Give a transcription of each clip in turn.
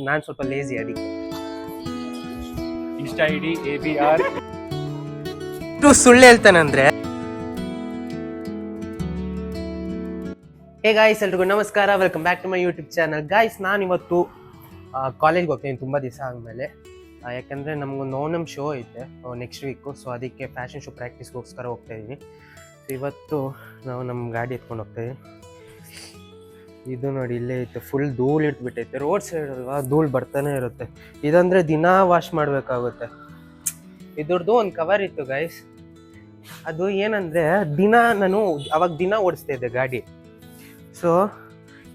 ನಾನು ಸ್ವಲ್ಪ ಲೇಜಿ ಅದಕ್ಕೆ ಇನ್ಸ್ಟಾ ಐಡಿ ABR ಸುಳ್ಳು ಹೇಳ್ತಾನಂದ್ರೆ. ಹೇ ಗಾಯ್ಸ್, ಎಲ್ರಿಗೂ ನಮಸ್ಕಾರ, welcome back to my YouTube channel. Guys, ನಾನು ಇವತ್ತು ಕಾಲೇಜ್ಗೆ ಹೋಗ್ತೀನಿ ತುಂಬ ದಿವಸ ಆದಮೇಲೆ. ಯಾಕಂದರೆ ನಮಗೊಂದು ಓಣಂ ಶೋ ಐತೆ ನೆಕ್ಸ್ಟ್ ವೀಕು. ಸೊ ಅದಕ್ಕೆ ಫ್ಯಾಷನ್ ಶೋ ಪ್ರಾಕ್ಟೀಸ್ಗೋಸ್ಕರ ಹೋಗ್ತಾಯಿದ್ದೀನಿ. ಸೊ ಇವತ್ತು ನಾವು ನಮ್ಮ ಗಾಡಿ ಎತ್ಕೊಂಡು ಹೋಗ್ತಾಯಿದ್ದೀವಿ. ಇದು ನೋಡಿ ಇಲ್ಲೇ ಐತೆ, ಫುಲ್ ಧೂಳು ಇಟ್ಬಿಟ್ಟೈತೆ. ರೋಡ್ ಸೈಡ್ ಅಲ್ವಾ, ಧೂಳು ಬರ್ತಾನೆ ಇರುತ್ತೆ. ಇದಂದರೆ ದಿನಾ ವಾಶ್ ಮಾಡಬೇಕಾಗುತ್ತೆ. ಇದ್ರದ್ದು ಒಂದು ಕವರ್ ಇತ್ತು ಗೈಸ್. ಅದು ಏನಂದರೆ ನಾನು ಅವಾಗ ದಿನ ಓಡಿಸ್ತಾ ಇದ್ದೆ ಗಾಡಿ. ಸೊ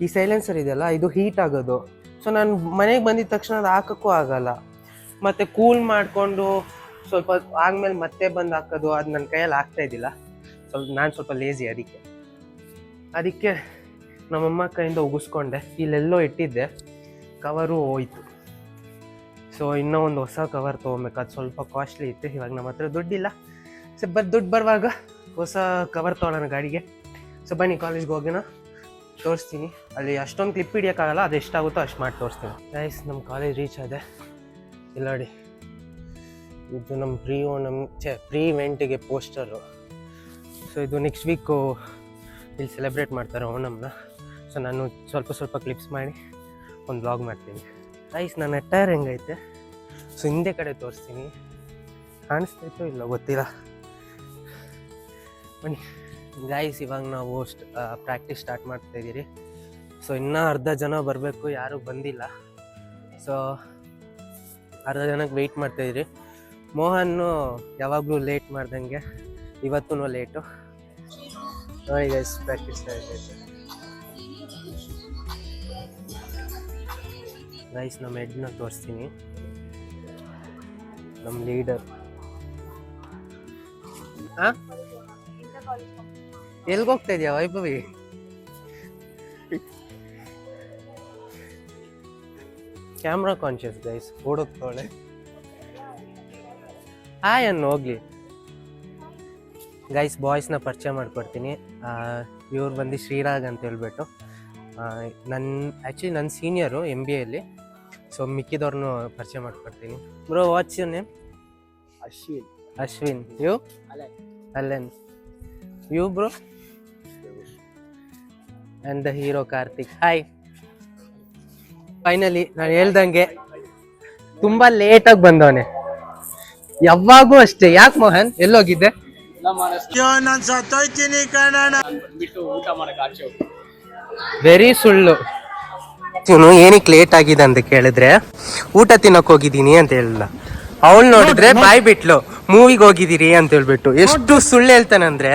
ಈ ಸೈಲೆನ್ಸರ್ ಇದೆಯಲ್ಲ, ಇದು ಹೀಟ್ ಆಗೋದು. ಸೊ ನಾನು ಮನೆಗೆ ಬಂದಿದ ತಕ್ಷಣ ಅದು ಹಾಕೋಕ್ಕೂ ಆಗಲ್ಲ. ಮತ್ತು ಕೂಲ್ ಮಾಡಿಕೊಂಡು ಸ್ವಲ್ಪ ಆದಮೇಲೆ ಮತ್ತೆ ಬಂದು ಹಾಕೋದು, ಅದು ನನ್ನ ಕೈಯಲ್ಲಿ ಆಗ್ತಾಯಿದ್ದಿಲ್ಲ. ನಾನು ಸ್ವಲ್ಪ ಲೇಜಿ ಅದಕ್ಕೆ ನಮ್ಮಮ್ಮ ಕೈಯಿಂದ ಉಗಿಸ್ಕೊಂಡೆ. ಇಲ್ಲೆಲ್ಲೋ ಇಟ್ಟಿದ್ದೆ, ಕವರು ಹೋಯ್ತು. ಸೊ ಇನ್ನೂ ಒಂದು ಹೊಸ ಕವರ್ ತೊಗೊಬೇಕು. ಅದು ಸ್ವಲ್ಪ ಕಾಸ್ಟ್ಲಿ ಇತ್ತು. ಇವಾಗ ನಮ್ಮ ಹತ್ರ ದುಡ್ಡಿಲ್ಲ. ಸೊ ದುಡ್ಡು ಬರುವಾಗ ಹೊಸ ಕವರ್ ತೊಗೊಳ್ಳೋಣ ಗಾಡಿಗೆ. ಸೊ ಬನ್ನಿ, ಕಾಲೇಜ್ಗೆ ಹೋಗೋಣ, ತೋರಿಸ್ತೀನಿ. ಅಲ್ಲಿ ಅಷ್ಟೊಂದು ಕ್ಲಿಪ್ ಹಿಡಿಯೋಕ್ಕಾಗಲ್ಲ, ಅದು ಎಷ್ಟಾಗುತ್ತೋ ಅಷ್ಟು ಮಾಡಿ ತೋರಿಸ್ತೀನಿ. ಗೈಸ್, ನಮ್ಮ ಕಾಲೇಜ್ ರೀಚ್ ಆದೆ. ಇಲ್ಲ ನೋಡಿ, ಇದು ನಮ್ಮ ಪ್ರೀ ಇವೆಂಟಿಗೆ ಪೋಸ್ಟರು. ಸೊ ಇದು ನೆಕ್ಸ್ಟ್ ವೀಕು ಇಲ್ಲಿ ಸೆಲೆಬ್ರೇಟ್ ಮಾಡ್ತಾರೆ ಓಣಂನ. ಸೊ ನಾನು ಸ್ವಲ್ಪ ಕ್ಲಿಪ್ಸ್ ಮಾಡಿ ಒಂದು ವ್ಲಾಗ್ ಮಾಡ್ತೀನಿ. ಗೈಸ್, ನನ್ನ ಅಟೈರ್ ಹೆಂಗೈತೆ ಸೊ ಹಿಂದೆ ಕಡೆ ತೋರಿಸ್ತೀನಿ. ಕಾಣಿಸ್ತೈತೋ ಇಲ್ಲ ಗೊತ್ತಿಲ್ಲ. ಬನ್ನಿ ಗೈಸ್, ಇವಾಗ ನಾವು ಪ್ರಾಕ್ಟೀಸ್ ಸ್ಟಾರ್ಟ್ ಮಾಡ್ತಾಯಿದ್ದೀರಿ. ಸೊ ಇನ್ನೂ ಅರ್ಧ ಜನ ಬರಬೇಕು, ಯಾರೂ ಬಂದಿಲ್ಲ. ಸೊ ಅರ್ಧ ಜನಕ್ಕೆ ವೆಯ್ಟ್ ಮಾಡ್ತಾಯಿದ್ದೀರಿ. ಮೋಹನ್ನು ಯಾವಾಗಲೂ ಲೇಟ್ ಮಾಡ್ದಂಗೆ ಇವತ್ತೂ ಲೇಟು. ನೋಡಿ ಗೈಸ್, ಪ್ರಾಕ್ಟೀಸ್ ಆಯ್ತೈತೆ. ಗೈಸ್, ನಮ್ಮ ಹೆಡ್ನ ತೋರಿಸ್ತೀನಿ. ನಮ್ಮ ಲೀಡರ್. ಹಾಂ, ಎಲ್ಗೆ ಹೋಗ್ತಾ ಇದೆಯಾ ವೈಭವಿ? ಕ್ಯಾಮ್ರಾ ಕಾನ್ಷಿಯಸ್ ಗೈಸ್, ಓಡೋಗ್ತಾಳೆ. ಹಾಯ್ ಅನ್ನು ಹೋಗ್ಲಿ. ಗೈಸ್, ಬಾಯ್ಸ್ನ ಪರಿಚಯ ಮಾಡ್ಕೊಡ್ತೀನಿ. ಇವ್ರು ಬಂದು ಶ್ರೀರಾಗ್ ಅಂತ ಹೇಳ್ಬಿಟ್ಟು ನನ್ನ ಸೀನಿಯರು MBAಯಲ್ಲಿ. ಸೊ ಮಿಕ್ಕಿದವ್ರನ್ನೂ ಪರಿಚಯ ಮಾಡ್ಕೊಡ್ತೀನಿ. Bro, what's your name? Ashwin. You? Allen. You bro? And the hero Karthik. Hi. Finally ನಾನು ಹೇಳ್ದಂಗೆ ತುಂಬ ಲೇಟಾಗಿ ಬಂದವನೆ. ಯಾವಾಗೂ ಅಷ್ಟೇ. ಯಾಕೆ ಮೋಹನ್, ಎಲ್ಲೋಗಿದ್ದೆ? ವೆರಿ ಸುಳ್ಳು. ಇವನು ಏನಕ್ಕೆ ಲೇಟ್ ಆಗಿದೆ ಅಂತ ಕೇಳಿದ್ರೆ, ಊಟ ತಿನ್ನಕ್ ಹೋಗಿದ್ದೀನಿ ಅಂತ ಹೇಳಿಲ್ಲ. ಅವಳು ನೋಡಿದ್ರೆ ಬಾಯ್ ಬಿಟ್ಲು, ಮೂವಿಗೆ ಹೋಗಿದ್ದೀರಿ ಅಂತ ಹೇಳ್ಬಿಟ್ಟು. ಎಷ್ಟು ಸುಳ್ಳು ಹೇಳ್ತಾನಂದ್ರೆ,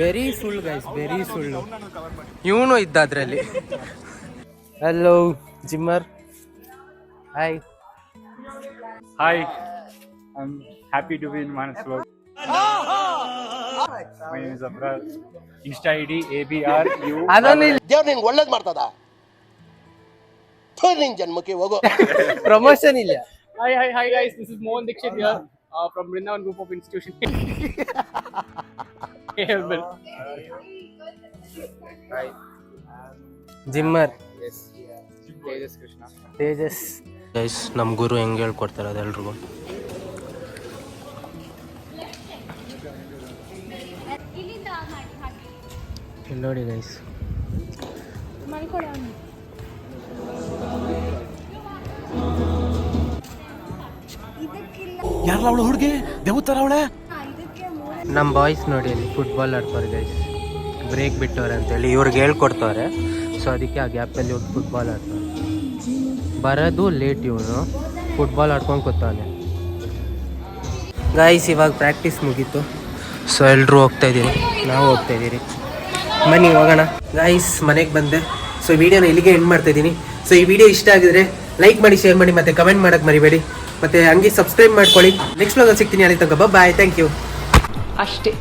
ವೆರಿ ಸುಳ್ಳು ಗೈಸ್, ವೆರಿ ಸುಳ್ಳು. ಇವನು ಇದ್ದ ಅದ್ರಲ್ಲಿ. Hello gymmer. Hi. Hi, I'm happy to be in Manas vlog. My name is Abrar. Insta ID ABR U. ದೇವ್ರು ನಿಂಗೆ ಒಳ್ಳೇದು ಮಾಡ್ತದ. ನಿನ್ ಜನ್ಮಕ್ಕೆ ಹೋಗೋ. ಪ್ರಮೋಷನ್ ಇಲ್ಲ. Hi guys, this is Mohan Dixit here from Brindavan Group of Institution. Hi. ಜಿಮ್ಮರ್. Yes. Tejas Krishna. Tejas. Guys, ನಮ್ಮ ಗುರು ಹೆಂಗೆ ಹೇಳ್ಕೊಡ್ತಾರೆ ಅದೆಲ್ರಿಗೂ. ಇಲ್ಲಿ ನೋಡಿ ಗೈಸ್, ಯಾರಲ್ಲ ಅವಳು ಹುಡುಗಿ ದೇವತರ ಅವಳೆ. ನಮ್ಮ ಬಾಯ್ಸ್ ನೋಡಿ ಅಲ್ಲಿ ಫುಟ್ಬಾಲ್ ಆಡ್ತಾರೆ ಗೈಸ್. ಬ್ರೇಕ್ ಬಿಟ್ಟವ್ರೆ ಅಂತೇಳಿ ಇವ್ರಿಗೆ ಹೇಳ್ಕೊಡ್ತವ್ರೆ. ಸೊ ಅದಕ್ಕೆ ಆ ಗ್ಯಾಪಲ್ಲಿ ಇವ್ರು ಫುಟ್ಬಾಲ್ ಆಡ್ತಾರೆ. ಬರೋದು ಲೇಟ್, ಇವನು ಫುಟ್ಬಾಲ್ ಆಡ್ಕೊಂಡು ಕೂತವನೆ. ಗೈಸ್, ಇವಾಗ ಪ್ರಾಕ್ಟೀಸ್ ಮುಗೀತು. ಸೊ ಎಲ್ಲರೂ ಹೋಗ್ತಾಯಿದ್ದೀರಿ, ನಾವು ಹೋಗ್ತಾಯಿದ್ದೀರಿ. ಬನ್ನಿ ಹೋಗೋಣ. ಗೈಸ್, ಮನೆಗೆ ಬಂದೆ. ಸೊ ಈ ವಿಡಿಯೋನ ಇಲ್ಲಿಗೆ ಎಂಡ್ ಮಾಡ್ತಾಯಿದ್ದೀನಿ. ಸೊ ಈ ವಿಡಿಯೋ ಇಷ್ಟ ಆಗಿದ್ರೆ ಲೈಕ್ ಮಾಡಿ, ಶೇರ್ ಮಾಡಿ, ಮತ್ತು ಕಮೆಂಟ್ ಮಾಡೋಕ್ಕೆ ಮರಿಬೇಡಿ. ಮತ್ತು ಹಂಗೆ ಸಬ್ಸ್ಕ್ರೈಬ್ ಮಾಡ್ಕೊಳ್ಳಿ. ನೆಕ್ಸ್ಟ್ ವ್ಲಾಗಲ್ಲಿ ಸಿಗ್ತೀನಿ. ಅಲ್ಲಿ ತನಕ ಬಾಯ್, ಥ್ಯಾಂಕ್ ಯು. ಅಷ್ಟೇ.